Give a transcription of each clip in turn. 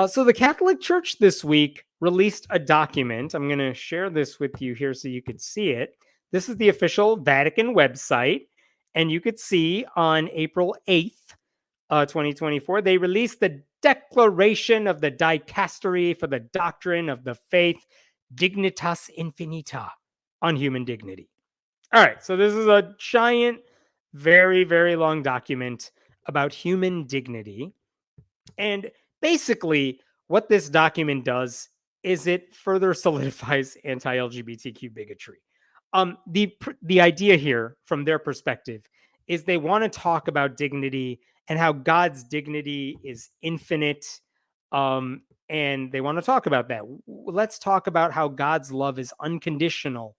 So the Catholic Church this week released a document. I'm going to share this with you here so you could see it. This is the official Vatican website, and you could see on April 8th, 2024, they released the Declaration of the Dicastery for the Doctrine of the Faith, Dignitas Infinita, on human dignity. All right, so this is a giant, very, very long document about human dignity. And basically, what this document does is it further solidifies anti-LGBTQ bigotry. The idea here, from their perspective, is they want to talk about dignity and how God's dignity is infinite. And they want to talk about that. Let's talk about how God's love is unconditional.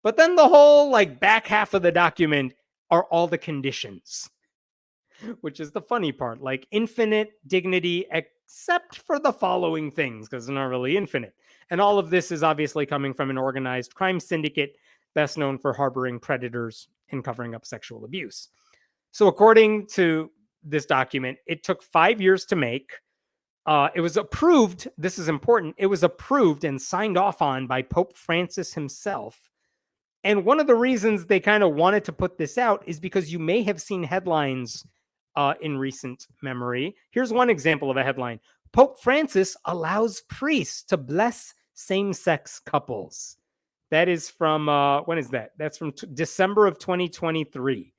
But then the whole back half of the document are all the conditions, which is the funny part, like infinite dignity, except for the following things, because they're not really infinite. And all of this is obviously coming from an organized crime syndicate best known for harboring predators and covering up sexual abuse. So according to this document, it took 5 years to make. It was approved. This is important. It was approved and signed off on by Pope Francis himself. And one of the reasons they kind of wanted to put this out is because you may have seen headlines in recent memory. Here's one example of a headline. Pope Francis allows priests to bless same-sex couples. That is from, when is that? That's from December of 2023.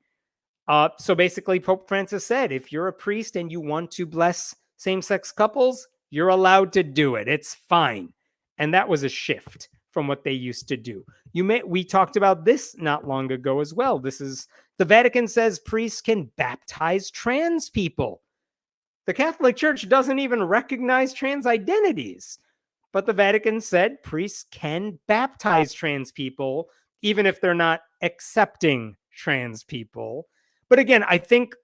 So basically, Pope Francis said, if you're a priest and you want to bless same-sex couples, you're allowed to do it. It's fine. And that was a shift from what they used to do. We talked about this not long ago as well. This is the Vatican says priests can baptize trans people. The Catholic Church doesn't even recognize trans identities, but the Vatican said priests can baptize trans people even if they're not accepting trans people. But again, I think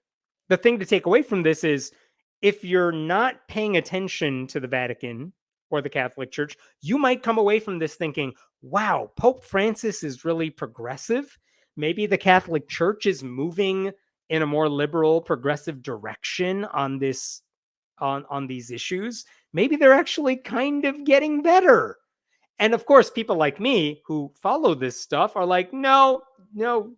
the thing to take away from this is if you're not paying attention to the Vatican or the Catholic Church, you might come away from this thinking, wow, Pope Francis is really progressive. Maybe the Catholic Church is moving in a more liberal, progressive direction on this, on these issues. Maybe they're actually kind of getting better. And of course, people like me who follow this stuff are like, no,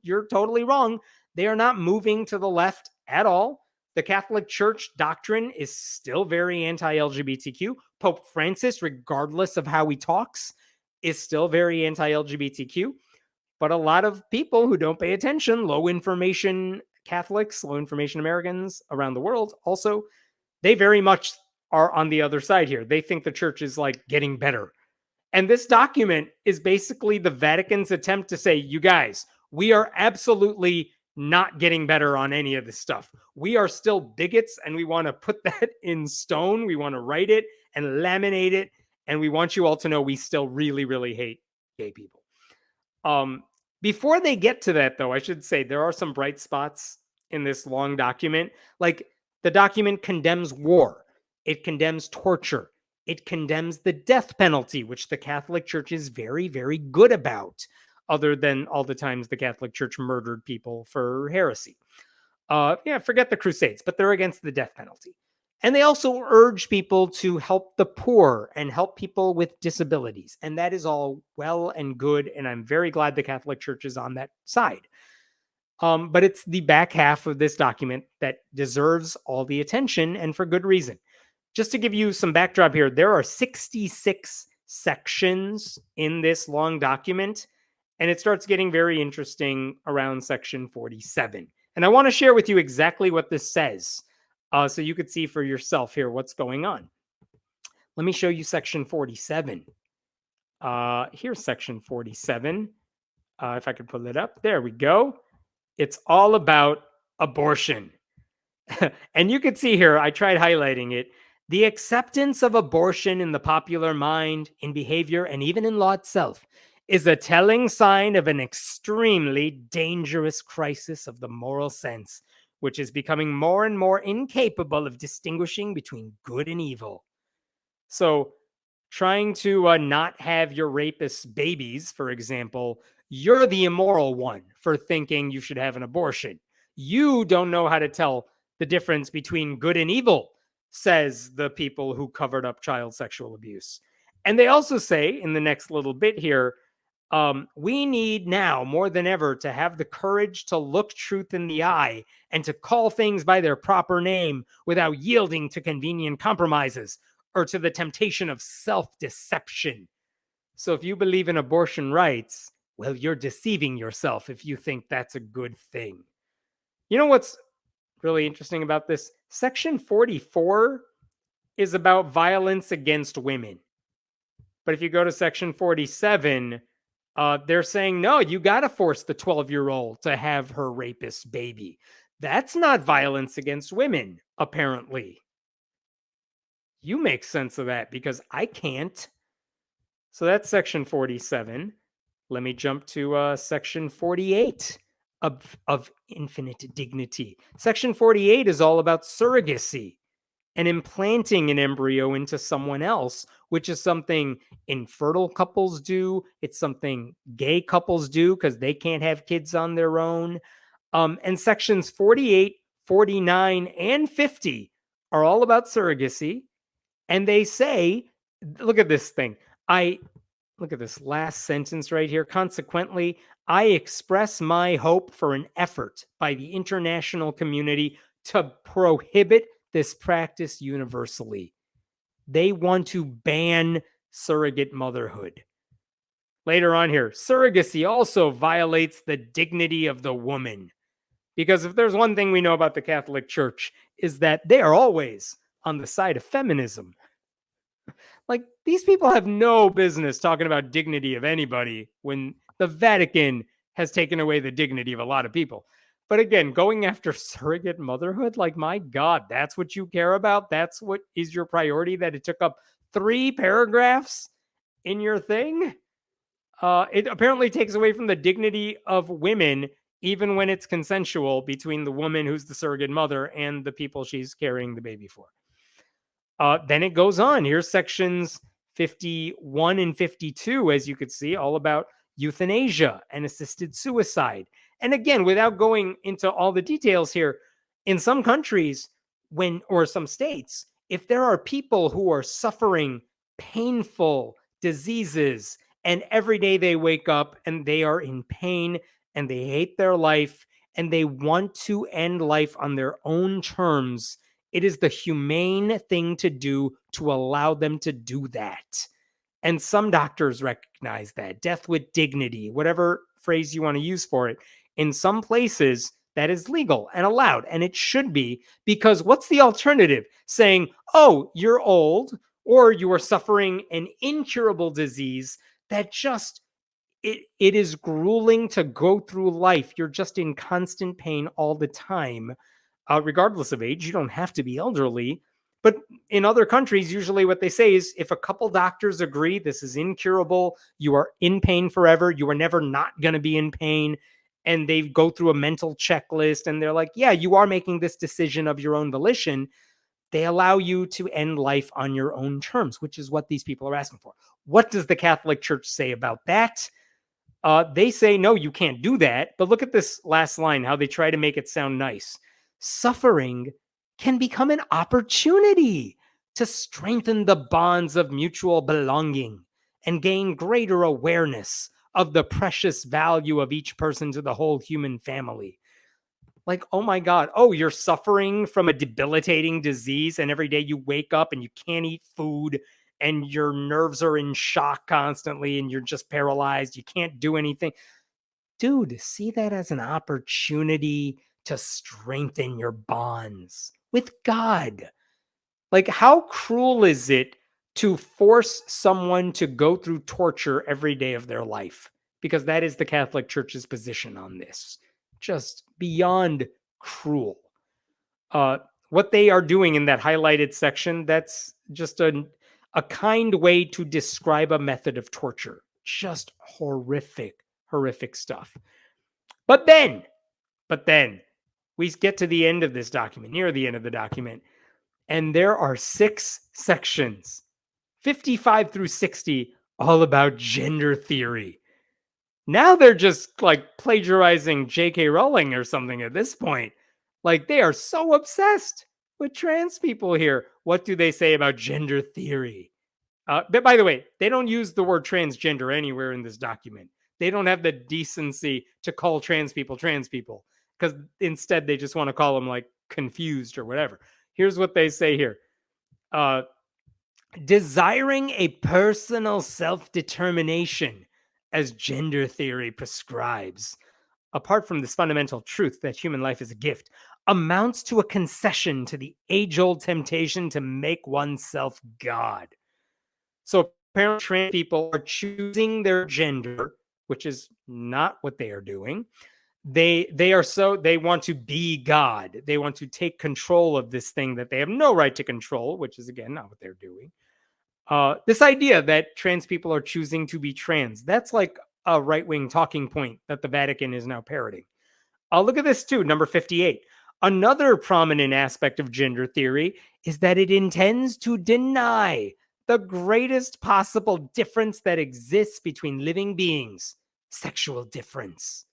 you're totally wrong. They are not moving to the left at all. The Catholic Church doctrine is still very anti-LGBTQ. Pope Francis, regardless of how he talks, is still very anti-LGBTQ. But a lot of people who don't pay attention, low information Catholics, low information Americans around the world, also, they very much are on the other side here. They think the church is getting better. And this document is basically the Vatican's attempt to say, you guys, we are absolutely not getting better on any of this stuff. We are still bigots, and we want to put that in stone. We want to write it and laminate it. And we want you all to know we still really, really hate gay people. Before they get to that, though, I should say there are some bright spots in this long document. The document condemns war. It condemns torture. It condemns the death penalty, which the Catholic Church is very, very good about, other than all the times the Catholic Church murdered people for heresy. Forget the Crusades, but they're against the death penalty. And they also urge people to help the poor and help people with disabilities. And that is all well and good. And I'm very glad the Catholic Church is on that side. But it's the back half of this document that deserves all the attention, and for good reason. Just to give you some backdrop here, there are 66 sections in this long document, and it starts getting very interesting around section 47. And I want to share with you exactly what this says, so you could see for yourself here what's going on. Let me show you section 47. Here's section 47. If I could pull it up. There we go. It's all about abortion. And you can see here, I tried highlighting it. The acceptance of abortion in the popular mind, in behavior, and even in law itself is a telling sign of an extremely dangerous crisis of the moral sense, which is becoming more and more incapable of distinguishing between good and evil. So trying to not have your rapist's babies, for example, you're the immoral one for thinking you should have an abortion. You don't know how to tell the difference between good and evil. says the people who covered up child sexual abuse. And they also say in the next little bit here, we need now more than ever to have the courage to look truth in the eye and to call things by their proper name without yielding to convenient compromises or to the temptation of self-deception. So if you believe in abortion rights, well, you're deceiving yourself if you think that's a good thing. You know what's really interesting about this? Section 44 is about violence against women. But if you go to section 47, they're saying, no, you got to force the 12-year-old to have her rapist baby. That's not violence against women, apparently. You make sense of that because I can't. So that's section 47. Let me jump to section 48 of Infinite Dignity. Section 48 is all about surrogacy and implanting an embryo into someone else, which is something infertile couples do. It's something gay couples do because they can't have kids on their own. And sections 48, 49, and 50 are all about surrogacy. And they say, look at this thing. Look at this last sentence right here. Consequently, I express my hope for an effort by the international community to prohibit this practice universally. They want to ban surrogate motherhood. Later on here, surrogacy also violates the dignity of the woman. Because if there's one thing we know about the Catholic Church, is that they are always on the side of feminism. Like, these people have no business talking about dignity of anybody when the Vatican has taken away the dignity of a lot of people. But again, going after surrogate motherhood, like, my God, that's what you care about? That's what is your priority? That it took up 3 paragraphs in your thing? It apparently takes away from the dignity of women, even when it's consensual between the woman who's the surrogate mother and the people she's carrying the baby for. Then it goes on. Here's sections 51 and 52, as you could see, all about euthanasia and assisted suicide. And again, without going into all the details here, in some countries, or some states, if there are people who are suffering painful diseases and every day they wake up and they are in pain and they hate their life and they want to end life on their own terms, it is the humane thing to do to allow them to do that. And some doctors recognize that. Death with dignity, whatever phrase you want to use for it. In some places, that is legal and allowed, and it should be, because what's the alternative? Saying, oh, you're old, or you are suffering an incurable disease that just, it is grueling to go through life. You're just in constant pain all the time. Regardless of age, you don't have to be elderly. But in other countries, usually what they say is if a couple doctors agree this is incurable, you are in pain forever, you are never not going to be in pain, and they go through a mental checklist and they're like, yeah, you are making this decision of your own volition, they allow you to end life on your own terms, which is what these people are asking for. What does the Catholic Church say about that? They say, no, you can't do that. But look at this last line, how they try to make it sound nice. Suffering can become an opportunity to strengthen the bonds of mutual belonging and gain greater awareness of the precious value of each person to the whole human family. Like, oh my God, oh, you're suffering from a debilitating disease and every day you wake up and you can't eat food and your nerves are in shock constantly and you're just paralyzed. You can't do anything. Dude, see that as an opportunity to strengthen your bonds with God. Like, how cruel is it to force someone to go through torture every day of their life? Because that is the Catholic Church's position on this. Just beyond cruel. What they are doing in that highlighted section, that's just a kind way to describe a method of torture. Just horrific, horrific stuff. But then we get to the end of this document, near the end of the document, and there are 6 sections, 55 through 60, all about gender theory. Now they're just like plagiarizing J.K. Rowling or something at this point. Like, they are so obsessed with trans people here. What do they say about gender theory? But by the way, they don't use the word transgender anywhere in this document. They don't have the decency to call trans people because instead they just want to call them like confused or whatever. Here's what they say here. Uh, Desiring a personal self-determination as gender theory prescribes, apart from this fundamental truth that human life is a gift, amounts to a concession to the age-old temptation to make oneself God. So apparently trans people are choosing their gender, which is not what they are doing. They want to be God. They want to take control of this thing that they have no right to control, which is again not what they're doing. This idea that trans people are choosing to be trans, that's like a right-wing talking point that the Vatican is now parroting. Look at this too, number 58. Another prominent aspect of gender theory is that it intends to deny the greatest possible difference that exists between living beings, sexual difference.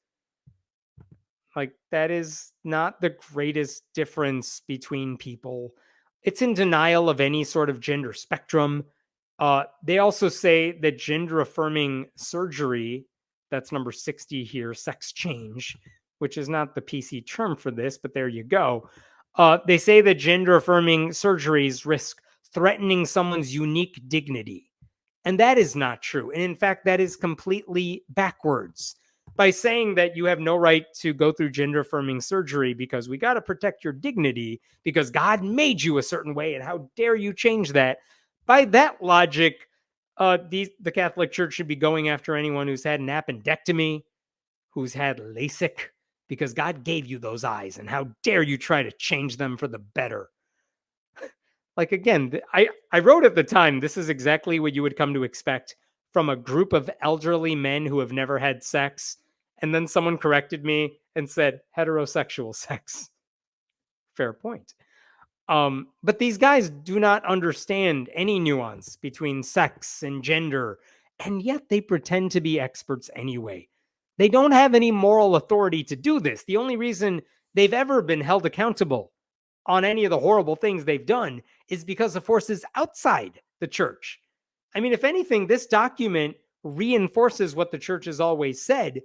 Like, that is not the greatest difference between people. It's in denial of any sort of gender spectrum. They also say that gender-affirming surgery, that's number 60 here, sex change, which is not the PC term for this, but there you go. They say that gender-affirming surgeries risk threatening someone's unique dignity. And that is not true. And in fact, that is completely backwards. By saying that you have no right to go through gender-affirming surgery because we got to protect your dignity because God made you a certain way and how dare you change that. By that logic, the Catholic Church should be going after anyone who's had an appendectomy, who's had LASIK, because God gave you those eyes, and how dare you try to change them for the better. Like, again, I wrote at the time, this is exactly what you would come to expect from a group of elderly men who have never had sex. And then someone corrected me and said heterosexual sex. Fair point. But these guys do not understand any nuance between sex and gender, and yet they pretend to be experts anyway. They don't have any moral authority to do this. The only reason they've ever been held accountable on any of the horrible things they've done is because of forces outside the church. I mean, if anything, this document reinforces what the church has always said,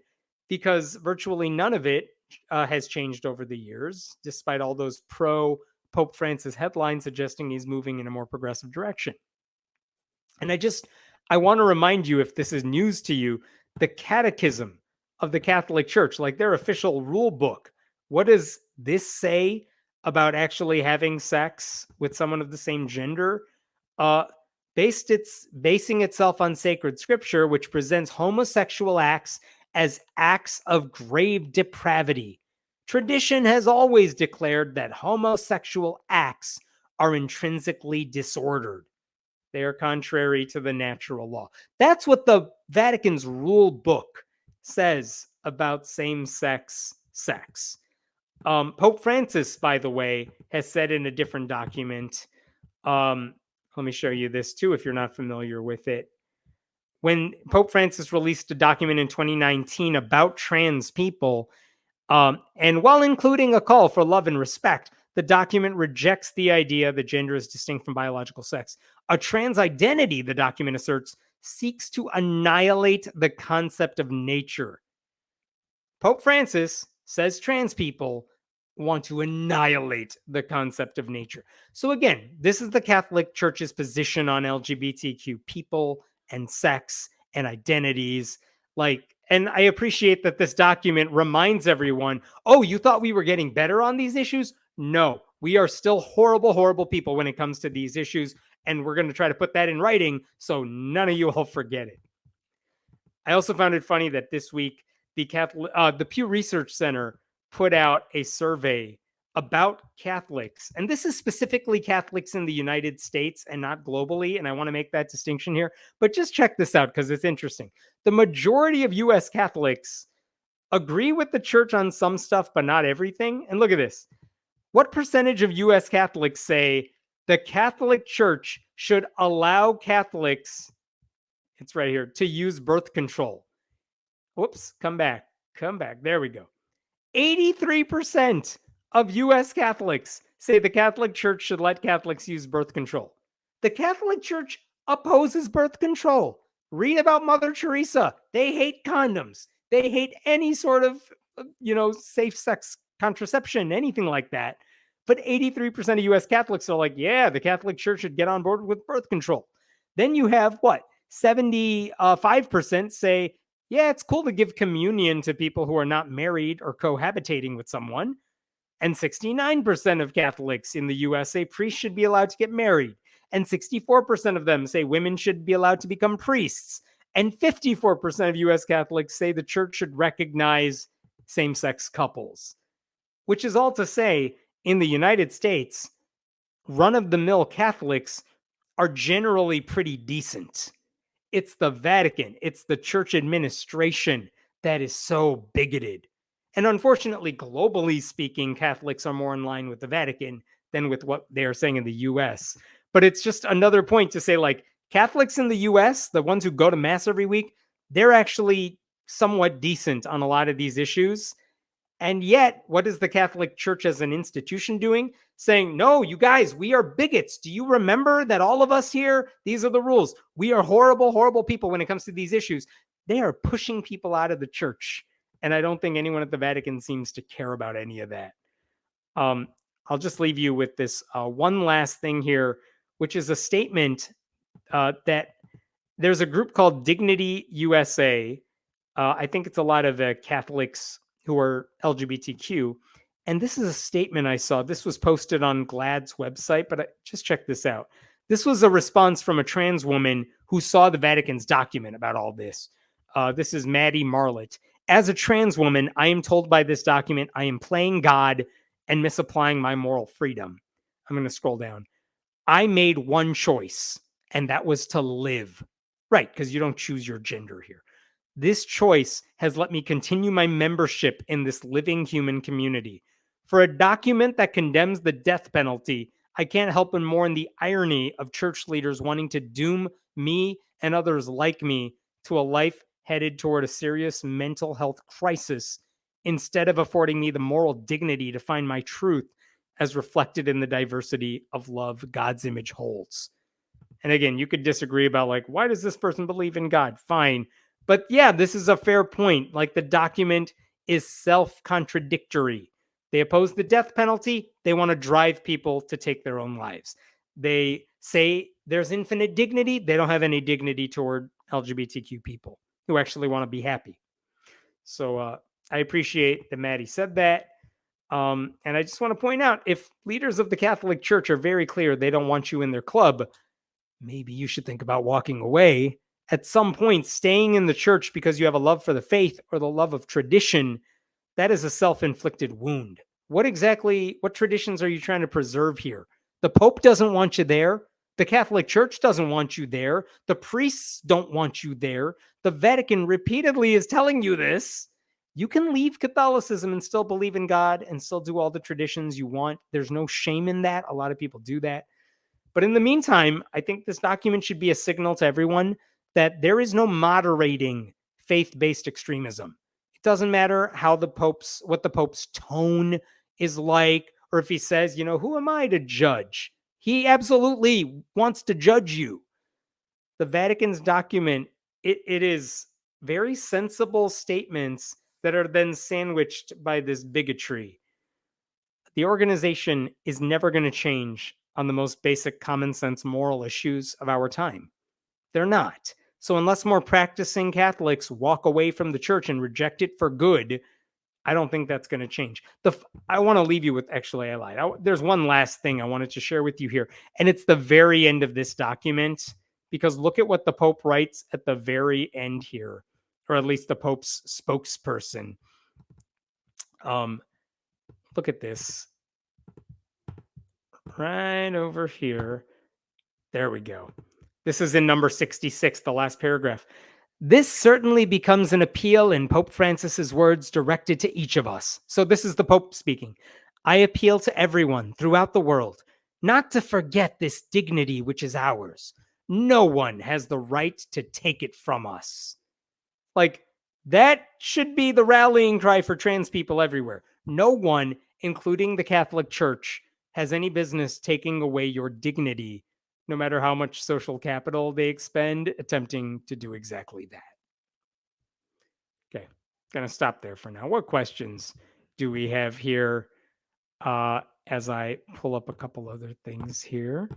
because virtually none of it has changed over the years, despite all those pro Pope Francis headlines suggesting he's moving in a more progressive direction. And I want to remind you, if this is news to you, the Catechism of the Catholic Church, like their official rule book, what does this say about actually having sex with someone of the same gender? Basing itself on sacred scripture, which presents homosexual acts as acts of grave depravity. Tradition has always declared that homosexual acts are intrinsically disordered. They are contrary to the natural law. That's what the Vatican's rule book says about same-sex sex. Pope Francis, by the way, has said in a different document, let me show you this too if you're not familiar with it. When Pope Francis released a document in 2019 about trans people, and while including a call for love and respect, the document rejects the idea that gender is distinct from biological sex. A trans identity, the document asserts, seeks to annihilate the concept of nature. Pope Francis says trans people want to annihilate the concept of nature. So again, this is the Catholic Church's position on LGBTQ people and sex and identities. And I appreciate that this document reminds everyone, oh, you thought we were getting better on these issues? No, we are still horrible, horrible people when it comes to these issues. And we're going to try to put that in writing so none of you will forget it. I also found it funny that this week, the Pew Research Center put out a survey about Catholics. And this is specifically Catholics in the United States and not globally. And I want to make that distinction here. But just check this out because it's interesting. The majority of US Catholics agree with the church on some stuff, but not everything. And look at this. What percentage of US Catholics say the Catholic Church should allow Catholics, it's right here, to use birth control? Whoops, come back. There we go. 83% of US Catholics say the Catholic Church should let Catholics use birth control. The Catholic Church opposes birth control. Read about Mother Teresa. They hate condoms. They hate any sort of, safe sex contraception, anything like that. But 83% of US Catholics are like, yeah, the Catholic Church should get on board with birth control. Then you have what? 75% say, yeah, it's cool to give communion to people who are not married or cohabitating with someone. And 69% of Catholics in the US say priests should be allowed to get married. And 64% of them say women should be allowed to become priests. And 54% of US Catholics say the church should recognize same sex couples. Which is all to say, in the United States, run of the mill Catholics are generally pretty decent. It's the Vatican, it's the church administration that is so bigoted. And unfortunately, globally speaking, Catholics are more in line with the Vatican than with what they are saying in the US. But it's just another point to say, like, Catholics in the US, the ones who go to Mass every week, they're actually somewhat decent on a lot of these issues. And yet, what is the Catholic Church as an institution doing? Saying, no, you guys, we are bigots. Do you remember that all of us here, these are the rules. We are horrible, horrible people when it comes to these issues. They are pushing people out of the church. And I don't think anyone at the Vatican seems to care about any of that. I'll just leave you with this one last thing here, which is a statement that there's a group called Dignity USA. I think it's a lot of Catholics who are LGBTQ. And this is a statement I saw. This was posted on GLAAD's website, but just check this out. This was a response from a trans woman who saw the Vatican's document about all this. This is Maddie Marlett. As a trans woman, I am told by this document I am playing God and misapplying my moral freedom. I'm going to scroll down. I made one choice, and that was to live. Right, because you don't choose your gender here. This choice has let me continue my membership in this living human community. For a document that condemns the death penalty, I can't help but mourn the irony of church leaders wanting to doom me and others like me to a life headed toward a serious mental health crisis instead of affording me the moral dignity to find my truth as reflected in the diversity of love God's image holds. And again, you could disagree about, like, why does this person believe in God? Fine. But yeah, this is a fair point. Like, the document is self-contradictory. They oppose the death penalty. They want to drive people to take their own lives. They say there's infinite dignity. They don't have any dignity toward LGBTQ people who actually want to be happy. So I appreciate that Maddie said that. And I just want to point out, if leaders of the Catholic Church are very clear they don't want you in their club, maybe you should think about walking away. At some point, staying in the church because you have a love for the faith or the love of tradition, that is a self-inflicted wound. What traditions are you trying to preserve here? The Pope doesn't want you there. The Catholic Church doesn't want you there. The priests don't want you there. The Vatican repeatedly is telling you this. You can leave Catholicism and still believe in God and still do all the traditions you want. There's no shame in that. A lot of people do that. But in the meantime, I think this document should be a signal to everyone that there is no moderating faith-based extremism. It doesn't matter what the Pope's tone is like, or if he says, who am I to judge? He absolutely wants to judge you. The Vatican's document, it is very sensible statements that are then sandwiched by this bigotry. The organization is never going to change on the most basic common sense moral issues of our time. They're not. So unless more practicing Catholics walk away from the church and reject it for good, I don't think that's going to change. I want to leave you with, actually, I lied. There's one last thing I wanted to share with you here, and it's the very end of this document, because look at what the Pope writes at the very end here, or at least the Pope's spokesperson. Look at this. Right over here. There we go. This is in number 66, the last paragraph. This certainly becomes an appeal in Pope Francis's words directed to each of us. So this is the Pope speaking. I appeal to everyone throughout the world not to forget this dignity which is ours. No one has the right to take it from us. Like, that should be the rallying cry for trans people everywhere. No one, including the Catholic Church, has any business taking away your dignity, no matter how much social capital they expend attempting to do exactly that. Okay, gonna stop there for now. What questions do we have here? As I pull up a couple other things here.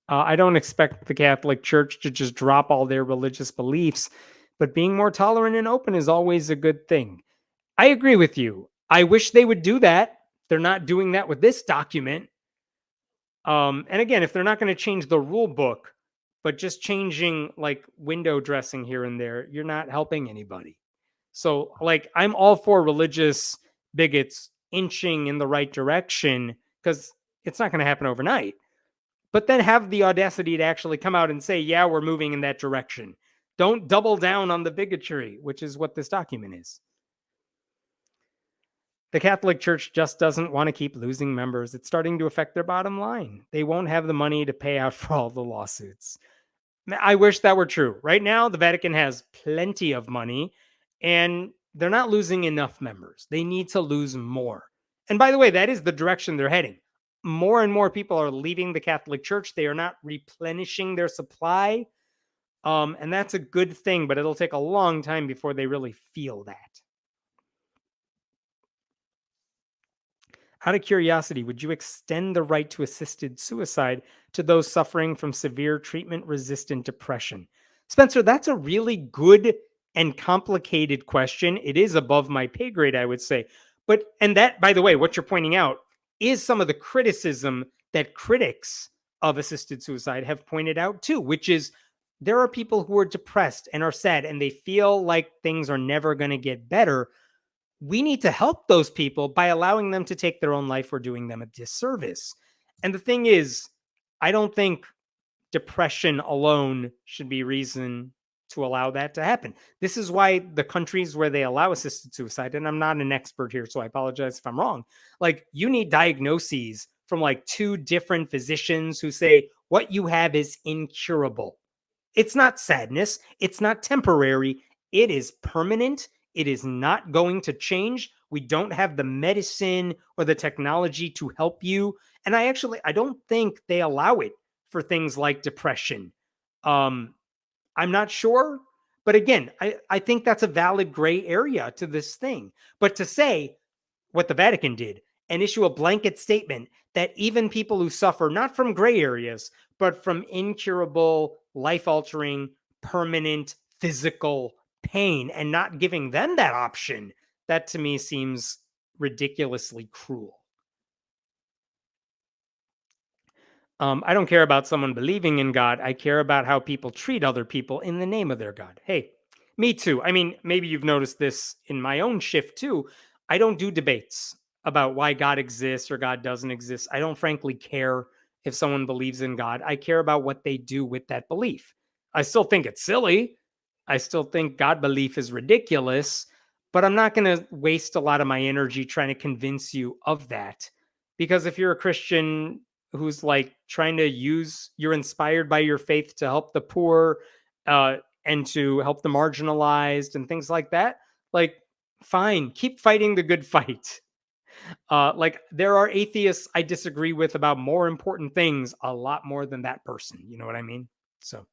I don't expect the Catholic Church to just drop all their religious beliefs, but being more tolerant and open is always a good thing. I agree with you. I wish they would do that. They're not doing that with this document. And again, if they're not going to change the rule book, but just changing like window dressing here and there, you're not helping anybody. So, like, I'm all for religious bigots inching in the right direction because it's not going to happen overnight. But then have the audacity to actually come out and say, yeah, we're moving in that direction. Don't double down on the bigotry, which is what this document is. The Catholic Church just doesn't want to keep losing members. It's starting to affect their bottom line. They won't have the money to pay out for all the lawsuits. I wish that were true. Right now, the Vatican has plenty of money and they're not losing enough members. They need to lose more. And by the way, that is the direction they're heading. More and more people are leaving the Catholic Church. They are not replenishing their supply. And that's a good thing, but it'll take a long time before they really feel that. Out of curiosity, would you extend the right to assisted suicide to those suffering from severe treatment resistant depression? Spencer, that's a really good and complicated question. It is above my pay grade, I would say. And that, by the way, what you're pointing out is some of the criticism that critics of assisted suicide have pointed out too, which is there are people who are depressed and are sad and they feel like things are never going to get better. We need to help those people by allowing them to take their own life. We're doing them a disservice. And the thing is, I don't think depression alone should be reason to allow that to happen. This is why the countries where they allow assisted suicide, and I'm not an expert here, so I apologize if I'm wrong, like you need diagnoses from like two different physicians who say what you have is incurable. It's not sadness. It's not temporary. It is permanent. It is not going to change. We don't have the medicine or the technology to help you. And I don't think they allow it for things like depression. I'm not sure. But again, I think that's a valid gray area to this thing. But to say what the Vatican did and issue a blanket statement that even people who suffer not from gray areas, but from incurable, life altering, permanent physical pain and not giving them that option, that to me seems ridiculously cruel. I don't care about someone believing in God. I care about how people treat other people in the name of their God. Hey, me too. I mean, maybe you've noticed this in my own shift too. I don't do debates about why God exists or God doesn't exist. I don't frankly care if someone believes in God. I care about what they do with that belief. I still think it's silly. I still think God belief is ridiculous, but I'm not going to waste a lot of my energy trying to convince you of that. Because if you're a Christian who's like trying to use you're inspired by your faith to help the poor and to help the marginalized and things like that, like fine, keep fighting the good fight. Like there are atheists I disagree with about more important things a lot more than that person, you know what I mean? So